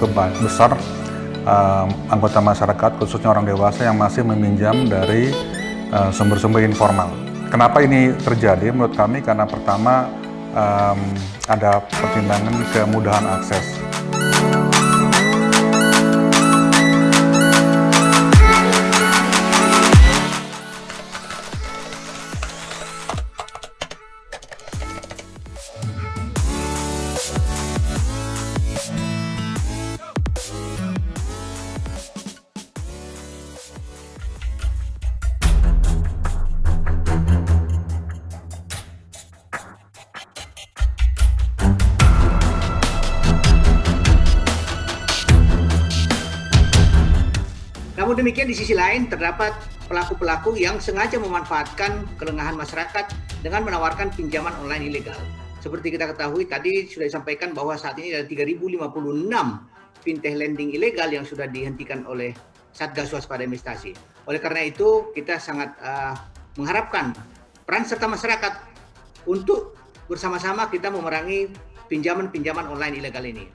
besar anggota masyarakat, khususnya orang dewasa yang masih meminjam dari sumber-sumber informal. Kenapa ini terjadi? Menurut kami karena pertama ada pertimbangan kemudahan akses. Namun demikian, di sisi lain terdapat pelaku-pelaku yang sengaja memanfaatkan kelengahan masyarakat dengan menawarkan pinjaman online ilegal. Seperti kita ketahui tadi sudah disampaikan bahwa saat ini ada 3.056 fintech lending ilegal yang sudah dihentikan oleh Satgas Waspada Investasi. Oleh karena itu kita sangat mengharapkan peran serta masyarakat untuk bersama-sama kita memerangi pinjaman-pinjaman online ilegal ini.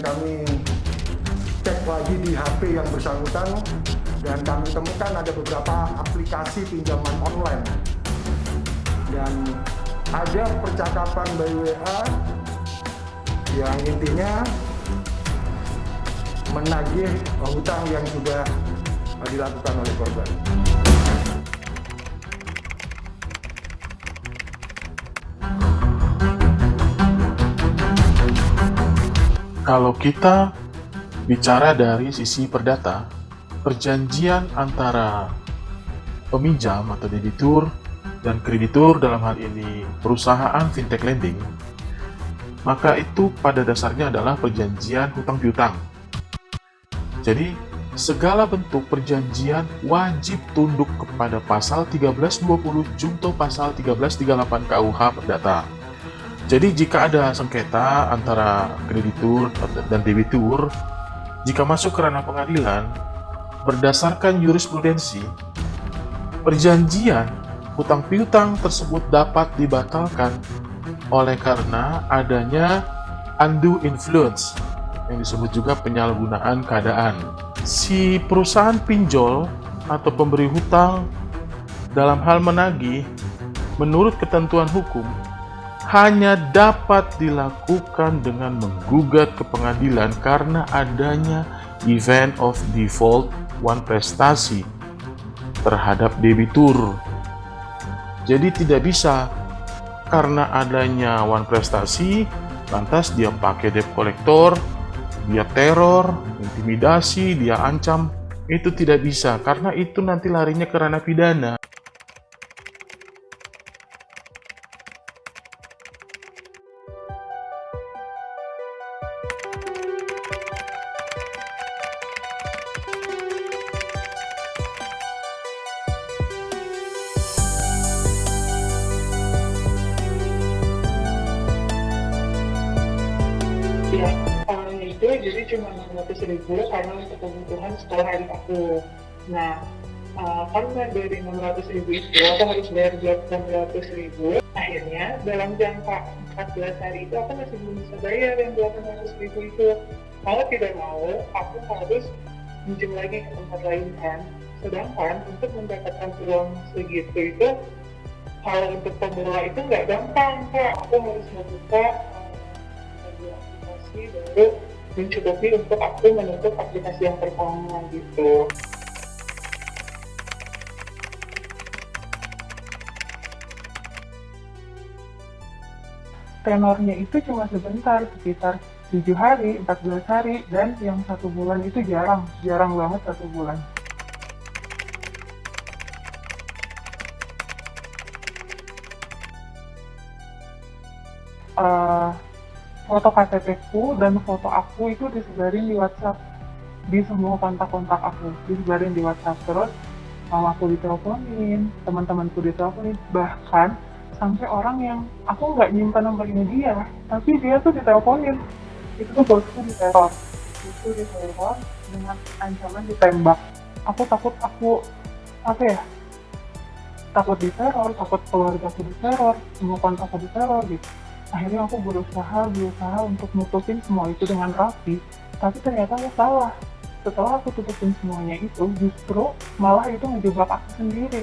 Kami cek lagi di HP yang bersangkutan dan kami temukan ada beberapa aplikasi pinjaman online dan ada percakapan by WA yang intinya menagih hutang yang sudah dilakukan oleh korban. Kalau kita bicara dari sisi perdata, perjanjian antara peminjam atau debitur dan kreditur dalam hal ini perusahaan fintech lending, maka itu pada dasarnya adalah perjanjian hutang piutang. Jadi, segala bentuk perjanjian wajib tunduk kepada pasal 1320 junto pasal 1338 KUH Perdata. Jadi jika ada sengketa antara kreditur dan debitur, jika masuk ke ranah pengadilan, berdasarkan jurisprudensi, perjanjian hutang piutang tersebut dapat dibatalkan oleh karena adanya undue influence, yang disebut juga penyalahgunaan keadaan. Si perusahaan pinjol atau pemberi hutang dalam hal menagih, menurut ketentuan hukum, hanya dapat dilakukan dengan menggugat ke pengadilan karena adanya event of default one prestasi terhadap debitur. Jadi tidak bisa karena adanya one prestasi lantas dia pakai debt collector, dia teror, intimidasi, dia ancam. Itu tidak bisa karena itu nanti larinya ke ranah pidana. Ya, awalnya itu jadi cuma 600.000 karena untuk kebutuhan sekolah adik aku. Nah, karena dari 600.000 itu aku harus bayar 800.000. Akhirnya dalam jangka 14 hari itu aku masih belum bisa bayar yang 800.000 itu. Mau tidak mau, aku harus pinjam lagi ke tempat lain kan. Sedangkan untuk mendapatkan uang segitu itu, kalau untuk pemula itu nggak gampang Kak. Aku harus membuka aplikasi baru mencukupi untuk aku menutup aplikasi yang pertama gitu. Tenornya itu cuma sebentar, sekitar 7 hari, 14 hari, dan yang 1 bulan itu jarang banget 1 bulan. Foto KTP-ku dan foto aku itu disebarin di WhatsApp, di semua kontak-kontak aku, disebarin di WhatsApp. Terus mamaku diteleponin, teman-temanku diteleponin, bahkan sampai orang yang aku nggak nyimpan nomornya dia, tapi dia tuh diteleponin. Itu tuh bosku diteror. Itu diteror dengan ancaman ditembak. Aku takut aku apa ya, takut diteror, takut keluarga aku diteror, semua kontak aku diteror gitu. Akhirnya aku berusaha untuk nutupin semua itu dengan rapi, tapi ternyata aku salah. Setelah aku tutupin semuanya itu, justru malah itu ngejebak aku sendiri.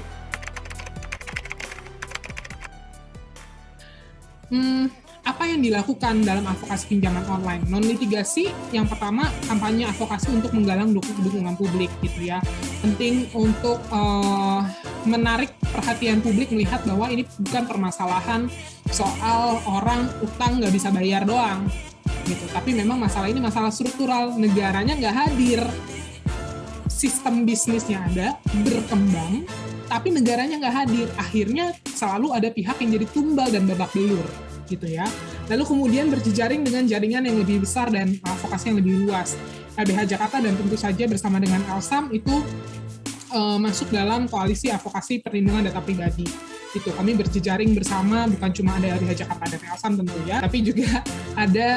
Apa yang dilakukan dalam advokasi pinjaman online? Non-litigasi, yang pertama, kampanye advokasi untuk menggalang dukungan publik gitu ya. Penting untuk menarik perhatian publik melihat bahwa ini bukan permasalahan soal orang utang nggak bisa bayar doang gitu. Tapi memang masalah ini masalah struktural, negaranya nggak hadir, sistem bisnisnya ada, berkembang, tapi negaranya nggak hadir. Akhirnya selalu ada pihak yang jadi tumbal dan babak belur gitu ya. Lalu kemudian berjejaring dengan jaringan yang lebih besar dan advokasi yang lebih luas. LBH Jakarta dan tentu saja bersama dengan Elsam itu masuk dalam koalisi advokasi perlindungan data pribadi. Itu kami berjejaring bersama, bukan cuma ada LBH Jakarta dan Elsam tentu ya, tapi juga ada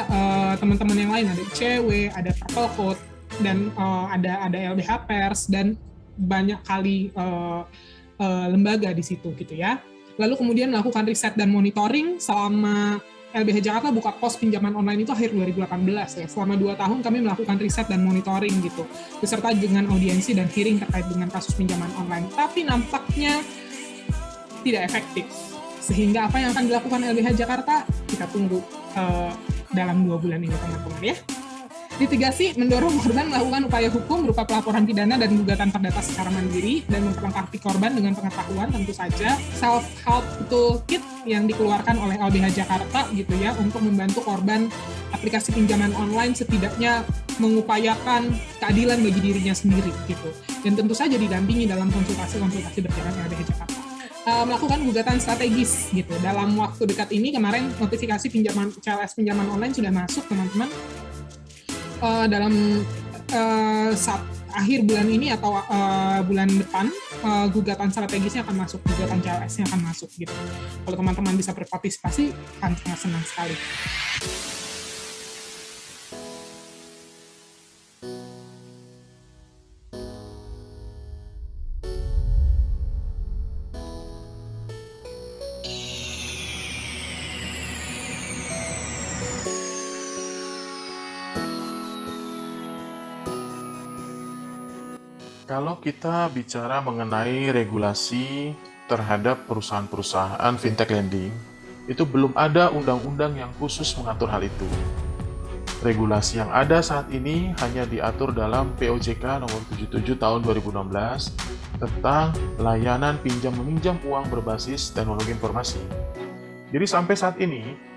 teman-teman yang lain, ada ICW, ada Purple Code, dan ada LBH Pers, dan banyak kali lembaga di situ gitu ya. Lalu kemudian melakukan riset dan monitoring selama LBH Jakarta buka pos pinjaman online itu akhir 2018 ya. Selama 2 tahun kami melakukan riset dan monitoring gitu, beserta dengan audiensi dan hearing terkait dengan kasus pinjaman online. Tapi nampaknya tidak efektif. Sehingga apa yang akan dilakukan LBH Jakarta, kita tunggu dalam 2 bulan ini teman-teman ya. Litigasi mendorong korban melakukan upaya hukum berupa pelaporan pidana dan gugatan perdata secara mandiri dan memperlengkapi korban dengan pengetahuan tentu saja self-help toolkit yang dikeluarkan oleh LBH Jakarta gitu ya untuk membantu korban aplikasi pinjaman online setidaknya mengupayakan keadilan bagi dirinya sendiri gitu. Dan tentu saja didampingi dalam konsultasi berjalan LBH Jakarta. Melakukan gugatan strategis gitu. Dalam waktu dekat ini kemarin notifikasi pinjaman CLS pinjaman online sudah masuk teman-teman. Dalam saat akhir bulan ini atau bulan depan gugatan strategisnya akan masuk, gugatan CLS-nya akan masuk gitu. Kalau teman-teman bisa berpartisipasi akan sangat senang sekali. Kalau kita bicara mengenai regulasi terhadap perusahaan-perusahaan fintech lending, itu belum ada undang-undang yang khusus mengatur hal itu. Regulasi yang ada saat ini hanya diatur dalam POJK nomor 77 tahun 2016 tentang layanan pinjam-meminjam uang berbasis teknologi informasi. Jadi sampai saat ini,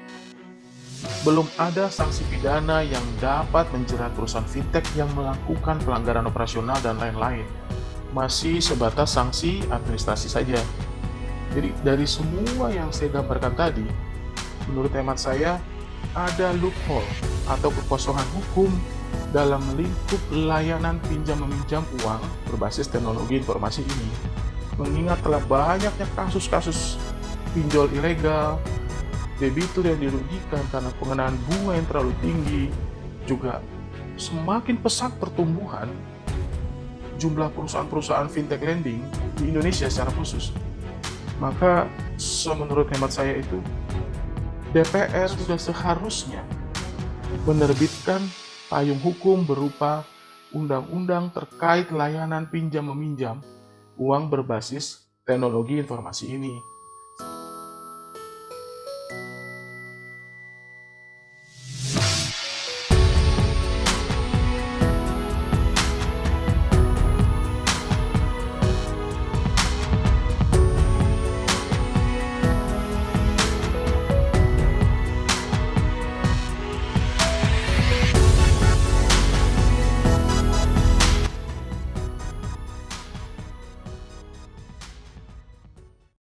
belum ada sanksi pidana yang dapat menjerat perusahaan fintech yang melakukan pelanggaran operasional dan lain-lain. Masih sebatas sanksi administrasi saja. Jadi dari semua yang saya gambarkan tadi, menurut hemat saya, ada loophole atau kekosongan hukum dalam lingkup layanan pinjam-meminjam uang berbasis teknologi informasi ini. Mengingat telah banyaknya kasus-kasus pinjol ilegal, debitur yang dirugikan karena pengenaan bunga yang terlalu tinggi, juga semakin pesat pertumbuhan jumlah perusahaan-perusahaan fintech lending di Indonesia secara khusus. Maka menurut hemat saya itu DPR sudah seharusnya menerbitkan payung hukum berupa undang-undang terkait layanan pinjam-meminjam uang berbasis teknologi informasi ini.